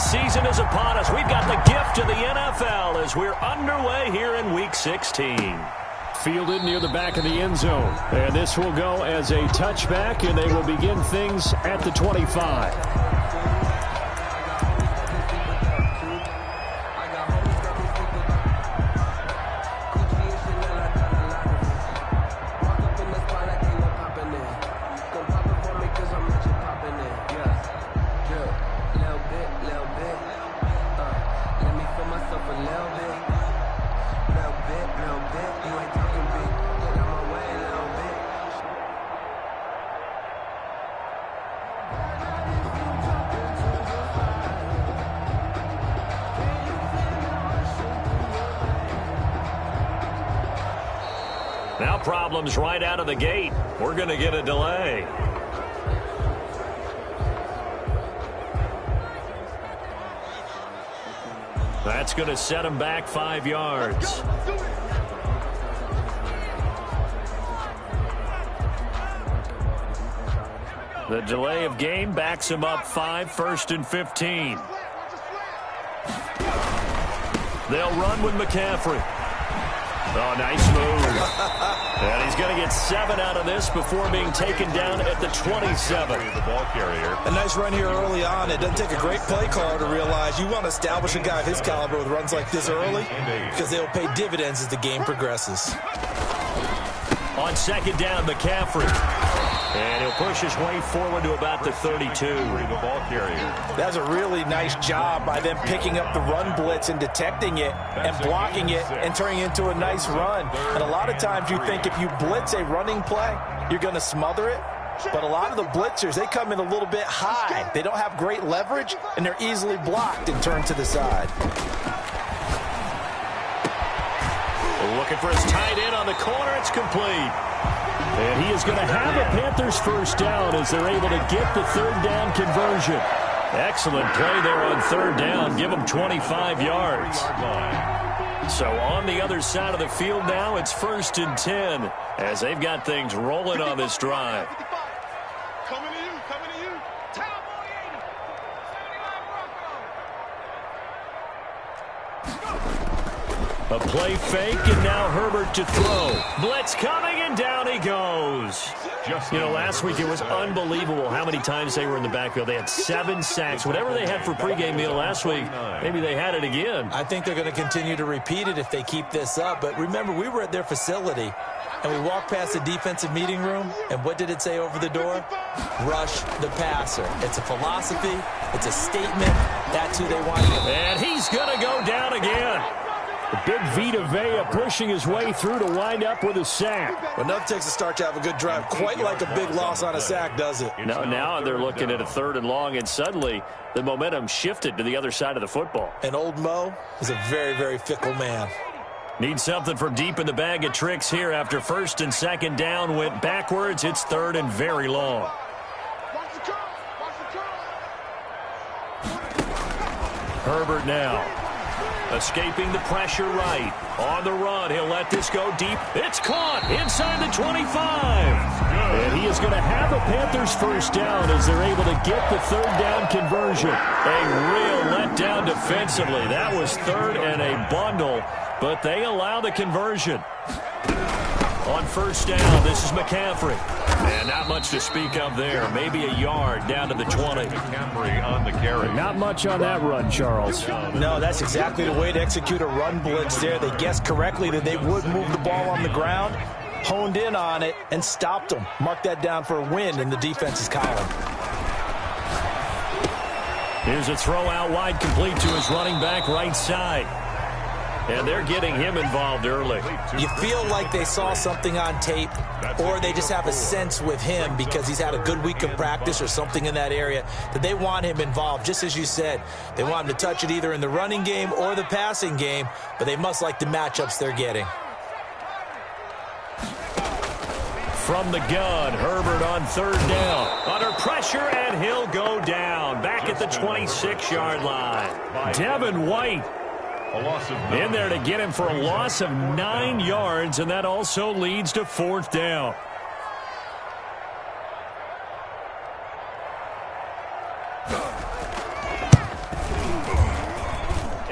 season is upon us. We've got the gift of the NFL as we're underway here in Week 16. Fielded near the back of the end zone. And this will go as a touchback, and they will begin things at the 25. Now problems right out of the gate. We're going to get a delay. That's going to set him back 5 yards. The delay of game backs him up 5, 1st and 15. They'll run with McCaffrey. Oh, nice move. And he's going to get 7 out of this before being taken down at the 27. The ball carrier. A nice run here early on. It doesn't take a great play caller to realize you want to establish a guy of his caliber with runs like this early because they'll pay dividends as the game progresses. On 2nd down, McCaffrey. And he'll push his way forward to about the 32. The ball carrier. That's a really nice job by them picking up the run blitz and detecting it and blocking it and turning it into a nice run. And a lot of times you think if you blitz a running play, you're going to smother it. But a lot of the blitzers, they come in a little bit high. They don't have great leverage, and they're easily blocked and turned to the side. Looking for his tight end on the corner. It's complete. And he is going to have a Panthers first down as they're able to get the 3rd down conversion. Excellent play there on 3rd down. Give them 25 yards. So on the other side of the field now, it's 1st and 10 as they've got things rolling on this drive. Coming to you, coming to you. Cowboy 80. A play fake, and now Herbert to throw. Blitz coming, and down he goes. You know, last week it was unbelievable how many times they were in the backfield. They had 7 sacks. Whatever they had for pregame meal last week, maybe they had it again. I think they're going to continue to repeat it if they keep this up. But remember, we were at their facility, and we walked past the defensive meeting room, and what did it say over the door? Rush the passer. It's a philosophy. It's a statement. That's who they want. And he's going to go down again. The big Vita Vea pushing his way through to wind up with a sack. Well, enough takes a start to have a good drive. Quite like a big loss on a sack, does it? Now they're looking at a 3rd and long, and suddenly the momentum shifted to the other side of the football. And old Mo is a very, very fickle man. Need something from deep in the bag of tricks here after 1st and 2nd down went backwards. It's 3rd and very long. Herbert now. Escaping the pressure right. On the run, he'll let this go deep. It's caught inside the 25. And he is going to have a Panthers first down as they're able to get the 3rd down conversion. A real letdown defensively. That was 3rd and a bundle, but they allow the conversion. On 1st down, this is McCaffrey. And not much to speak of there. Maybe a yard down to the 20. McCaffrey on the carry. Not much on that run, Charles. No, that's exactly the way to execute a run blitz there. They guessed correctly that they would move the ball on the ground, honed in on it, and stopped them. Mark that down for a win in the defense's column. Here's a throw out wide, complete to his running back right side. And they're getting him involved early. You feel like they saw something on tape, or they just have a sense with him because he's had a good week of practice or something in that area that they want him involved. Just as you said, they want him to touch it either in the running game or the passing game, but they must like the matchups they're getting. From the gun, Herbert on 3rd down. Under pressure, and he'll go down. Back at the 26-yard line. Devin White in there to get him for a loss of 9 yards, and that also leads to 4th down.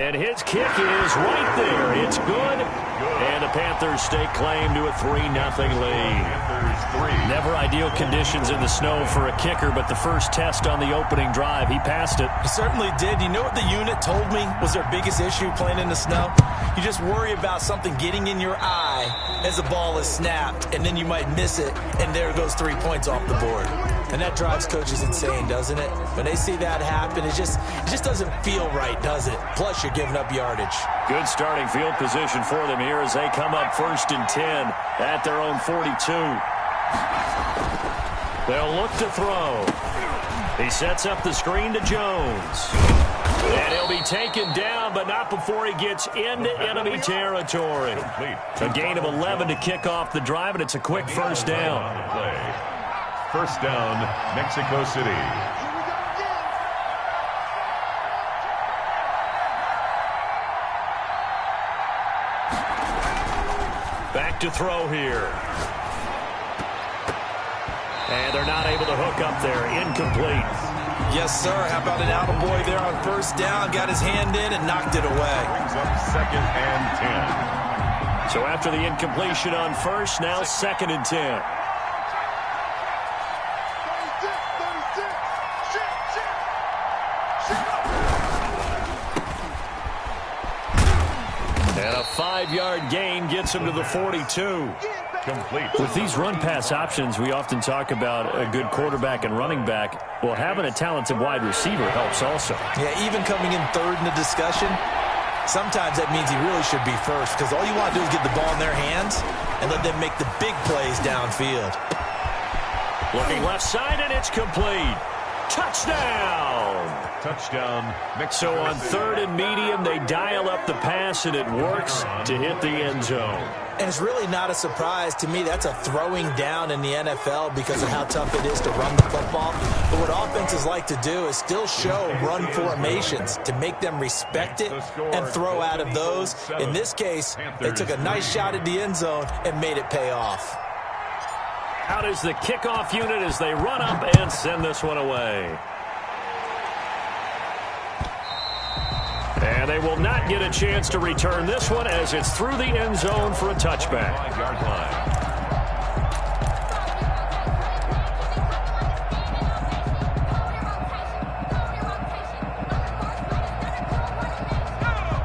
And his kick is right there. It's good. And the Panthers stake claim to a 3-0 lead. Never ideal conditions in the snow for a kicker, but the first test on the opening drive, he passed it. He certainly did. You know what the unit told me was their biggest issue playing in the snow? You just worry about something getting in your eye as the ball is snapped, and then you might miss it, and there goes 3 points off the board. And that drives coaches insane, doesn't it? When they see that happen, it just doesn't feel right, does it? Plus, you're giving up yardage. Good starting field position for them here as they come up 1st and 10 at their own 42. They'll look to throw. He sets up the screen to Jones. And he'll be taken down, but not before he gets into enemy territory. A gain of 11 to kick off the drive, and it's a quick first down. First down, Mexico City. Back to throw here. And they're not able to hook up there. Incomplete. Yes, sir. How about an attaboy there on first down? Got his hand in and knocked it away. Brings up 2nd and 10. So after the incompletion on first, now 2nd and 10. And a 5-yard gain gets him to the 42. Complete. With these run-pass options, we often talk about a good quarterback and running back. Well, having a talented wide receiver helps also. Yeah, even coming in third in the discussion, sometimes that means he really should be first, because all you want to do is get the ball in their hands and let them make the big plays downfield. Looking left side, and it's complete. Touchdown! Touchdown. So on 3rd and medium, they dial up the pass, and it works to hit the end zone. And it's really not a surprise to me. That's a throwing down in the NFL because of how tough it is to run the football. But what offenses like to do is still show run formations to make them respect it and throw out of those. In this case, they took a nice shot at the end zone and made it pay off. Out is the kickoff unit as they run up and send this one away. And they will not get a chance to return this one as it's through the end zone for a touchback. 5-yard line.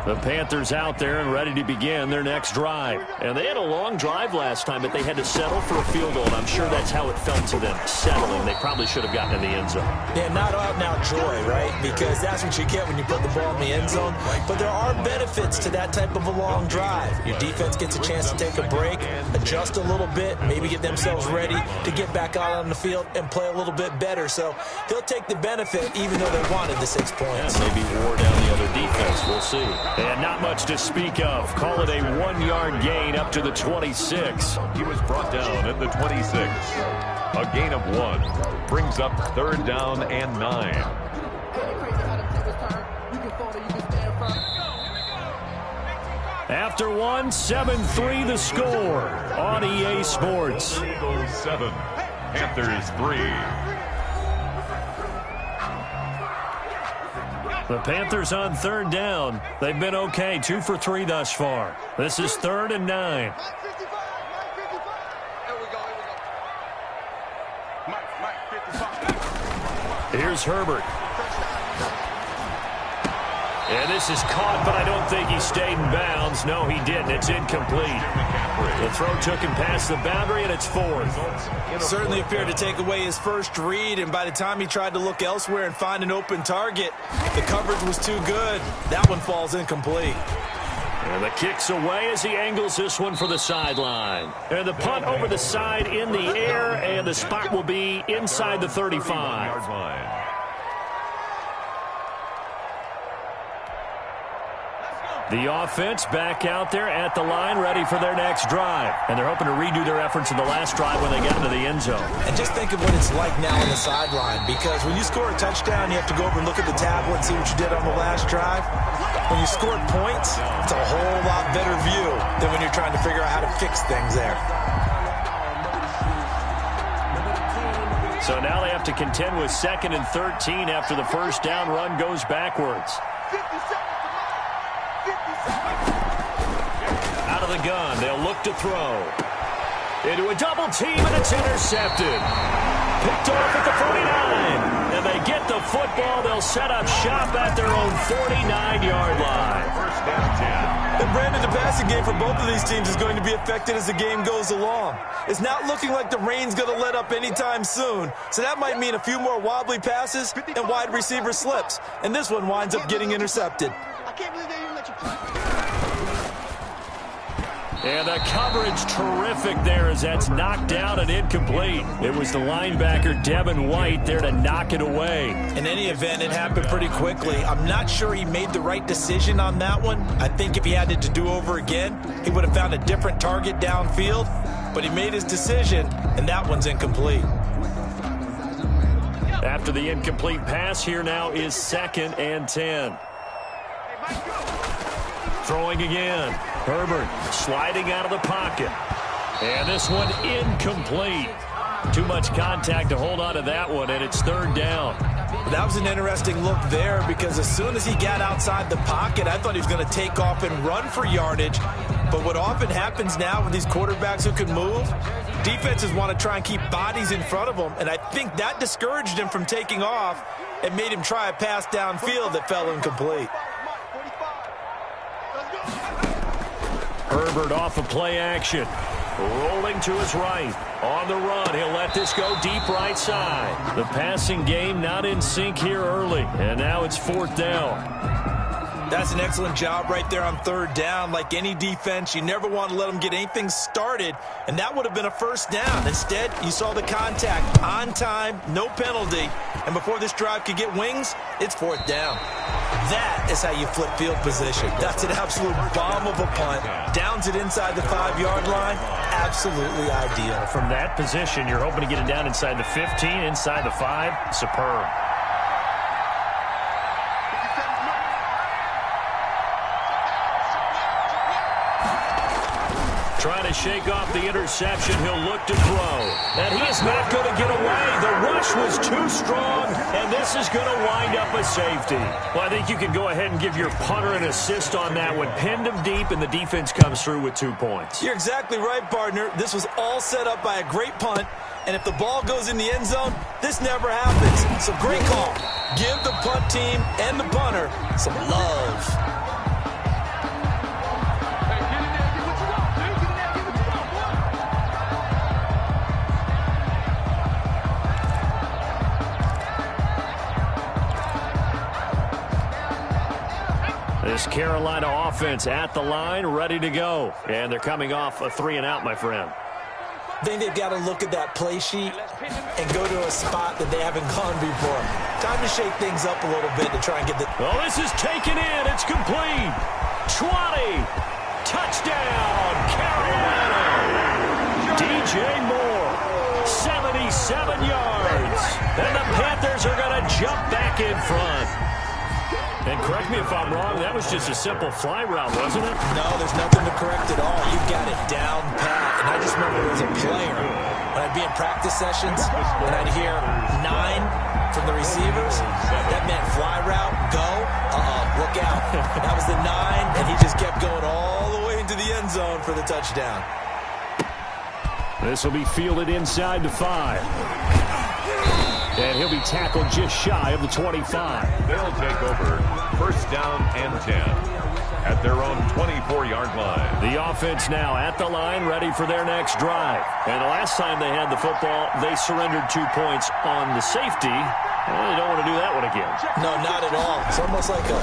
The Panthers out there and ready to begin their next drive. And they had a long drive last time, but they had to settle for a field goal, and I'm sure that's how it felt to them, settling. They probably should have gotten in the end zone. Yeah, not out-and-out joy, right? Because that's what you get when you put the ball in the end zone. But there are benefits to that type of a long drive. Your defense gets a chance to take a break, adjust a little bit, maybe get themselves ready to get back out on the field and play a little bit better. So they'll take the benefit even though they wanted the 6 points. Yeah, maybe wore down the other defense. We'll see. And not much to speak of. Call it a 1-yard gain up to the 26. He was brought down at the 26. A gain of 1 brings up 3rd down and 9. After 1, 7-3 the score on EA Sports. Eagles 7, Panthers 3. The Panthers on 3rd down. They've been okay, 2 for 3 thus far. This is 3rd and 9. Here's Herbert. And this is caught, but I don't think he stayed in bounds. No, he didn't. It's incomplete. The throw took him past the boundary, and it's 4th. Certainly appeared to take away his first read, and by the time he tried to look elsewhere and find an open target, the coverage was too good. That one falls incomplete. And the kick's away as he angles this one for the sideline. And the punt over the side in the air, and the spot will be inside the 35. The offense back out there at the line, ready for their next drive. And they're hoping to redo their efforts in the last drive when they got into the end zone. And just think of what it's like now on the sideline, because when you score a touchdown, you have to go over and look at the tablet and see what you did on the last drive. When you scored points, it's a whole lot better view than when you're trying to figure out how to fix things there. So now they have to contend with 2nd and 13 after the first down run goes backwards. Out of the gun, they'll look to throw. Into a double team, and it's intercepted. Picked off at the 49. And they get the football. They'll set up shop at their own 49-yard line. First and 10. And Brandon, the passing game for both of these teams is going to be affected as the game goes along. It's not looking like the rain's going to let up anytime soon. So that might mean a few more wobbly passes and wide receiver slips. And this one winds up getting intercepted. I can't believe they even let you play. And the coverage terrific there as that's knocked down and incomplete. It was the linebacker, Devin White, there to knock it away. In any event, it happened pretty quickly. I'm not sure he made the right decision on that one. I think if he had it to do over again, he would have found a different target downfield. But he made his decision, and that one's incomplete. After the incomplete pass, here now is 2nd and 10. Throwing again. Herbert sliding out of the pocket. And this one incomplete. Too much contact to hold on to that one, and it's 3rd down. That was an interesting look there because as soon as he got outside the pocket, I thought he was going to take off and run for yardage. But what often happens now with these quarterbacks who can move, defenses want to try and keep bodies in front of them, and I think that discouraged him from taking off and made him try a pass downfield that fell incomplete. Herbert off of play action. Rolling to his right. On the run, he'll let this go deep right side. The passing game not in sync here early, and now it's 4th down. That's an excellent job right there on 3rd down. Like any defense, you never want to let them get anything started, and that would have been a 1st down. Instead, you saw the contact on time, no penalty, and before this drive could get wings, it's 4th down. That is how you flip field position. That's an absolute bomb of a punt. Downs it inside the 5-yard line. Absolutely ideal. From that position, you're hoping to get it down inside the 15, inside the 5. Superb. Trying to shake off the interception. He'll look to throw. And he is not going to get away. The rush was too strong, and this is going to wind up a safety. Well, I think you can go ahead and give your punter an assist on that one. Pinned him deep, and the defense comes through with 2 points. You're exactly right, partner. This was all set up by a great punt, and if the ball goes in the end zone, this never happens. So great call. Give the punt team and the punter some love. This Carolina offense at the line, ready to go. And they're coming off a 3-and-out, my friend. I think they've got to look at that play sheet and go to a spot that they haven't gone before. Time to shake things up a little bit to try and get the... Oh, this is taken in. It's complete. 20. Touchdown, Carolina. DJ Moore, 77 yards. And the Panthers are going to jump back in front. And correct me if I'm wrong, that was just a simple fly route, wasn't it? No, there's nothing to correct at all. You've got it down pat. And I just remember as a player, when I'd be in practice sessions, and I'd hear 9 from the receivers, that meant fly route, go, look out. That was the 9, and he just kept going all the way into the end zone for the touchdown. This will be fielded inside the 5. And he'll be tackled just shy of the 25. They'll take over 1st down and 10 at their own 24-yard line. The offense now at the line, ready for their next drive. And the last time they had the football, they surrendered 2 points on the safety. Well, they don't want to do that one again. No, not at all. It's almost like a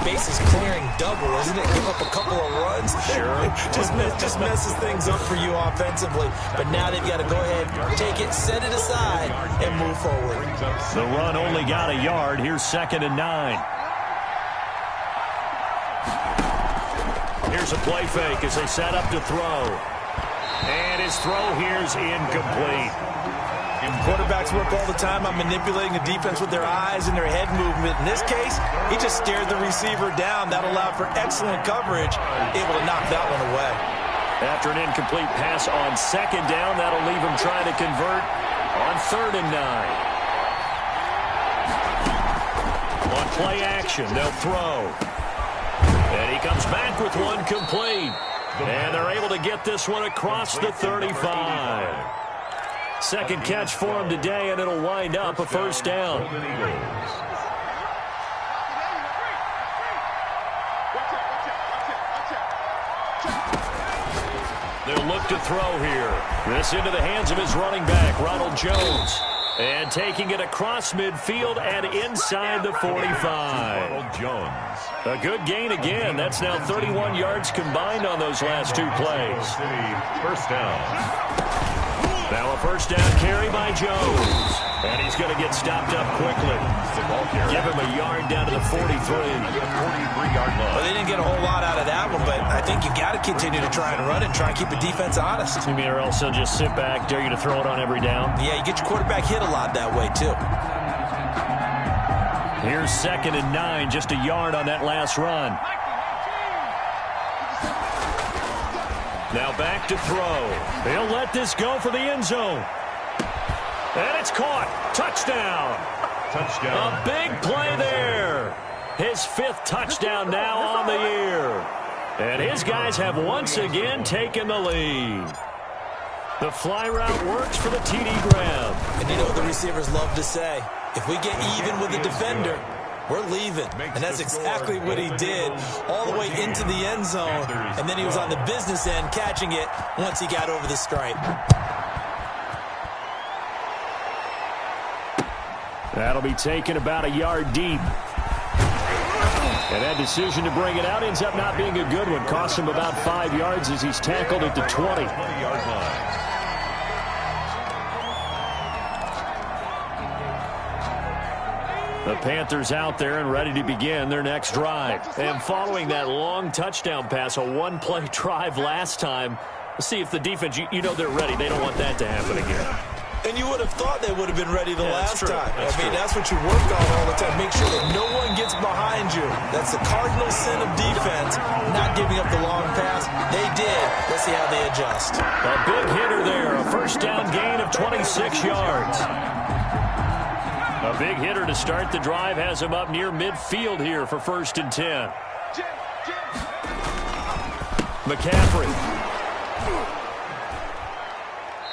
bases clearing double, isn't it? Give up a couple of runs. Sure. just messes things up for you offensively. But now they've got to go ahead, take it, set it aside, and move forward. The run only got a yard. Here's 2nd and 9. Here's a play fake as they set up to throw. And his throw here's incomplete. Quarterbacks work all the time on manipulating the defense with their eyes and their head movement. In this case, he just stared the receiver down. That allowed for excellent coverage, able to knock that one away. After an incomplete pass on 2nd down, that'll leave him trying to convert on 3rd and 9. On play action, they'll throw. And he comes back with one complete. And they're able to get this one across the 35. Second catch for him today, and it'll wind up a first down. They'll look to throw here. This into the hands of his running back, Ronald Jones. And taking it across midfield and inside the 45. Ronald Jones. A good gain again. That's now 31 yards combined on those last two plays. First down. Now a first down carry by Jones. And he's going to get stopped up quickly. Give him a yard down to the 43. 43-yard line. Well, they didn't get a whole lot out of that one, but I think you got to continue to try and run it and try and keep the defense honest. You mean, or else they'll just sit back, dare you to throw it on every down? Yeah, you get your quarterback hit a lot that way, too. Here's 2nd and 9, just a yard on that last run. Now back to throw. He'll let this go for the end zone. And it's caught. Touchdown. Touchdown. A big play there. His 5th touchdown now on the year. And his guys have once again taken the lead. The fly route works for the TD grab. And you know what the receivers love to say? If we get even with the defender, we're leaving. And that's exactly what he did all the way into the end zone. And then he was on the business end catching it once he got over the stripe. That'll be taken about a yard deep. And that decision to bring it out ends up not being a good one. Cost him about 5 yards as he's tackled at the 20. 20-yard line. The Panthers out there and ready to begin their next drive. And following that long touchdown pass, a one-play drive last time, let's see if the defense, you know they're ready. They don't want that to happen again. And you would have thought they would have been ready the last time. That's what you work on all the time. Make sure that no one gets behind you. That's the cardinal sin of defense, not giving up the long pass. They did. Let's see how they adjust. A big hitter there. A first down gain of 26 yards. A big hitter to start the drive has him up near midfield here for 1st and 10. McCaffrey.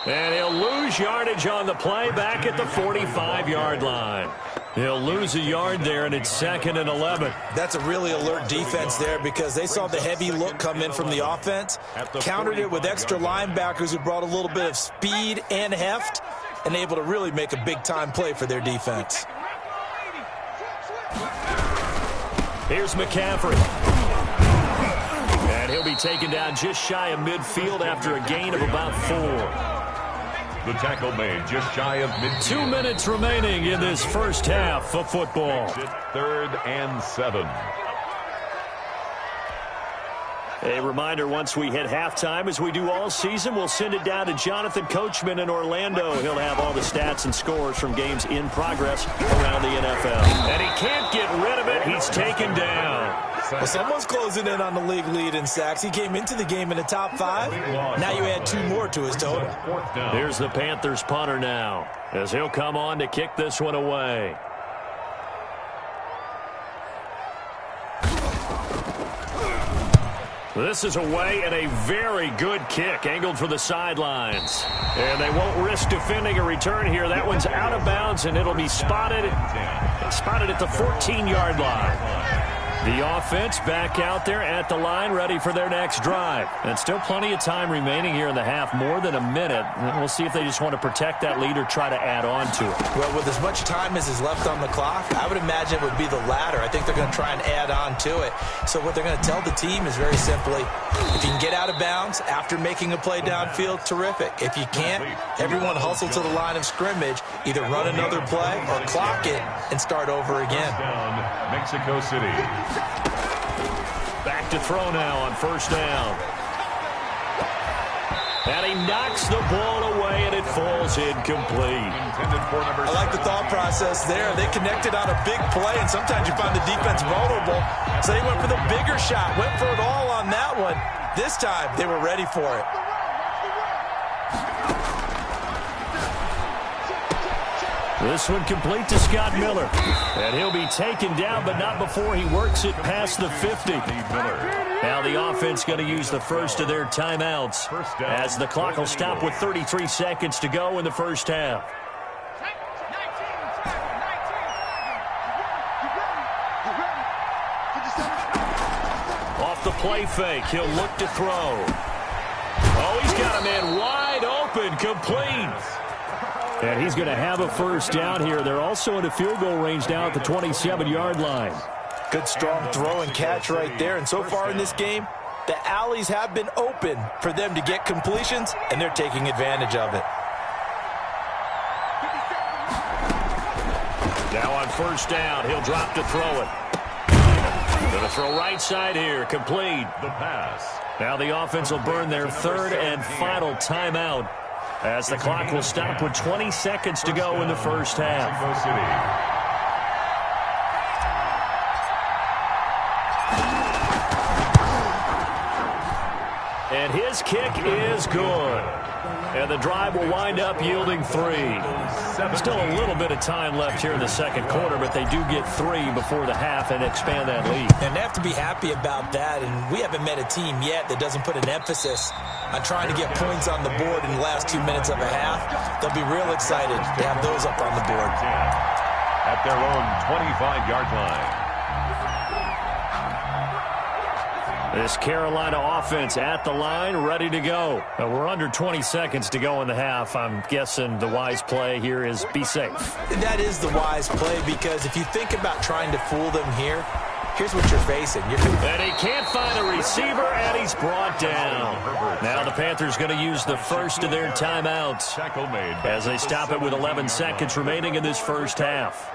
And he'll lose yardage on the play back at the 45-yard line. He'll lose a yard there, and it's 2nd and 11. That's a really alert defense there because they saw the heavy look come in from the offense, countered it with extra linebackers who brought a little bit of speed and heft, and able to really make a big-time play for their defense. Here's McCaffrey. And he'll be taken down just shy of midfield after a gain of about 4. The tackle made just shy of midfield. 2 minutes remaining in this first half of football. 3rd and 7. A reminder, once we hit halftime, as we do all season, we'll send it down to Jonathan Coachman in Orlando. He'll have all the stats and scores from games in progress around the NFL. And he can't get rid of it. He's taken down. Well, someone's closing in on the league lead in sacks. He came into the game in the top 5. Now you add 2 more to his total. Here's the Panthers punter now, as he'll come on to kick this one away. This is away and a very good kick, angled for the sidelines. And they won't risk defending a return here. That one's out of bounds, and it'll be spotted at the 14-yard line. The offense back out there at the line, ready for their next drive. And still plenty of time remaining here in the half, more than a minute. And we'll see if they just want to protect that lead or try to add on to it. Well, with as much time as is left on the clock, I would imagine it would be the latter. I think they're going to try and add on to it. So what they're going to tell the team is very simply, if you can get out of bounds after making a play downfield, terrific. If you can't, everyone hustle to the line of scrimmage, either run another play or clock it and start over again. Down, Mexico City. Back to throw now on first down. And he knocks the ball away, and it falls incomplete. I like the thought process there. They connected on a big play, and sometimes you find the defense vulnerable. So they went for the bigger shot, went for it all on that one. This time, they were ready for it. This one complete to Scott Miller. And he'll be taken down, but not before he works it past the 50. Now the offense going to use the first of their timeouts as the clock will stop with 33 seconds to go in the first half. Off the play fake, he'll look to throw. Oh, he's got a man wide open, complete. And he's going to have a first down here. They're also in a field goal range now at the 27-yard line. Good, strong throw and catch right there. And so far in this game, the alleys have been open for them to get completions, and they're taking advantage of it. Now on first down, he'll drop to throw it. Going to throw right side here, complete. The pass. Now the offense will burn their third and final timeout as the clock will stop with 20 seconds to go in the first half. And his kick is good. And the drive will wind up yielding 3. Still a little bit of time left here in the second quarter, but they do get 3 before the half and expand that lead. And they have to be happy about that, and we haven't met a team yet that doesn't put an emphasis on trying to get points on the board in the last 2 minutes of a half. They'll be real excited to have those up on the board. At their own 25-yard line. This Carolina offense at the line, ready to go. We're under 20 seconds to go in the half. I'm guessing the wise play here is be safe. That is the wise play, because if you think about trying to fool them here, here's what you're facing. And he can't find a receiver, and he's brought down. Now the Panthers going to use the first of their timeouts as they stop it with 11 seconds remaining in this first half.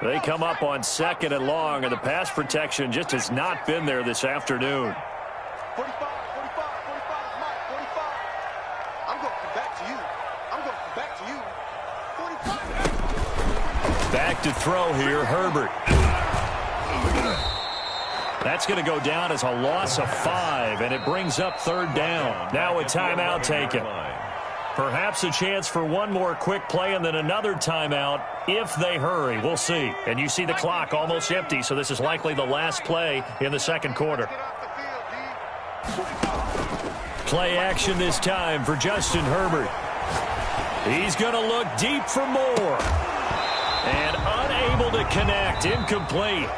They come up on second and long, and the pass protection just has not been there this afternoon. 45, 45, Mike, 45. I'm going back to you. I'm going back to you. 45. Back to throw here, Herbert. That's going to go down as a loss of 5, and it brings up third down. Now a timeout taken. Perhaps a chance for one more quick play and then another timeout if they hurry. We'll see. And you see the clock almost empty, so this is likely the last play in the second quarter. Play action this time for Justin Herbert. He's going to look deep for more. And unable to connect. Incomplete.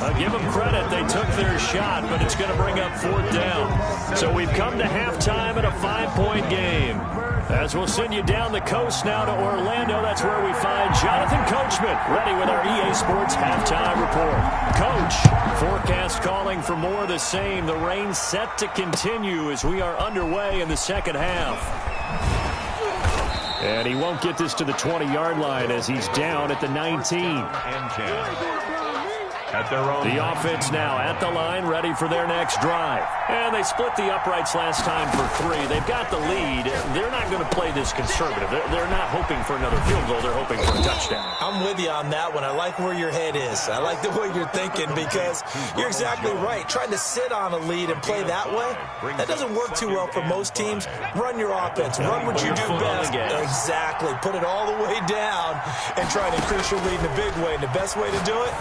I'll give them credit. They took their shot, but it's going to bring up fourth down. So we've come to halftime in a 5-point game. As we'll send you down the coast now to Orlando, that's where we find Jonathan Coachman, ready with our EA Sports halftime report. Coach, forecast calling for more of the same. The rain set to continue as we are underway in the second half. And he won't get this to the 20-yard line as he's down at the 19. And 10. At their own. The offense now at the line, ready for their next drive. And they split the uprights last time for 3. They've got the lead. They're not going to play this conservative. They're not hoping for another field goal. They're hoping for a touchdown. I'm with you on that one. I like where your head is. I like the way you're thinking, because you're exactly right. Trying to sit on a lead and play that way, that doesn't work too well for most teams. Run your offense. Run what you do best. Exactly. Put it all the way down and try to increase your lead in a big way. And the best way to do it,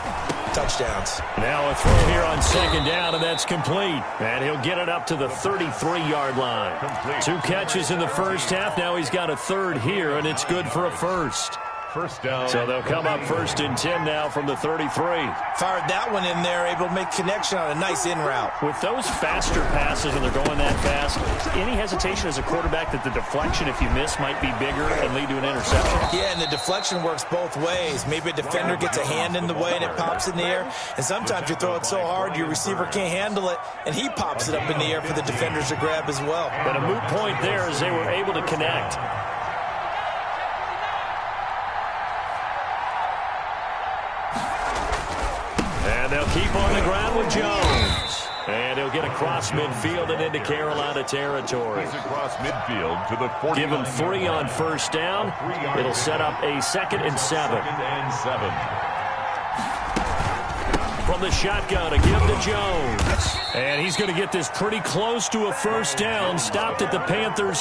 touchdowns. Now a throw here on second down, and that's complete. And he'll get it up to the 33-yard line. Complete. 2 catches in the first half. Now he's got a third here, and it's good for a first. First down. So they'll come up 1st and 10 now from the 33. Fired that one in there, able to make connection on a nice in route. With those faster passes, and they're going that fast, any hesitation as a quarterback that the deflection, if you miss, might be bigger and lead to an interception? Yeah, and the deflection works both ways. Maybe a defender gets a hand in the way and it pops in the air. And sometimes you throw it so hard your receiver can't handle it, and he pops it up in the air for the defenders to grab as well. But a moot point there as they were able to connect. And they'll keep on the ground with Jones. And he'll get across midfield and into Carolina territory. He's across midfield to the 49. Give him 3 on first down. It'll set up a 2nd and 7. Second and 7. From from the shotgun to give to Jones. And he's going to get this pretty close to a first down. Stopped at the Panthers'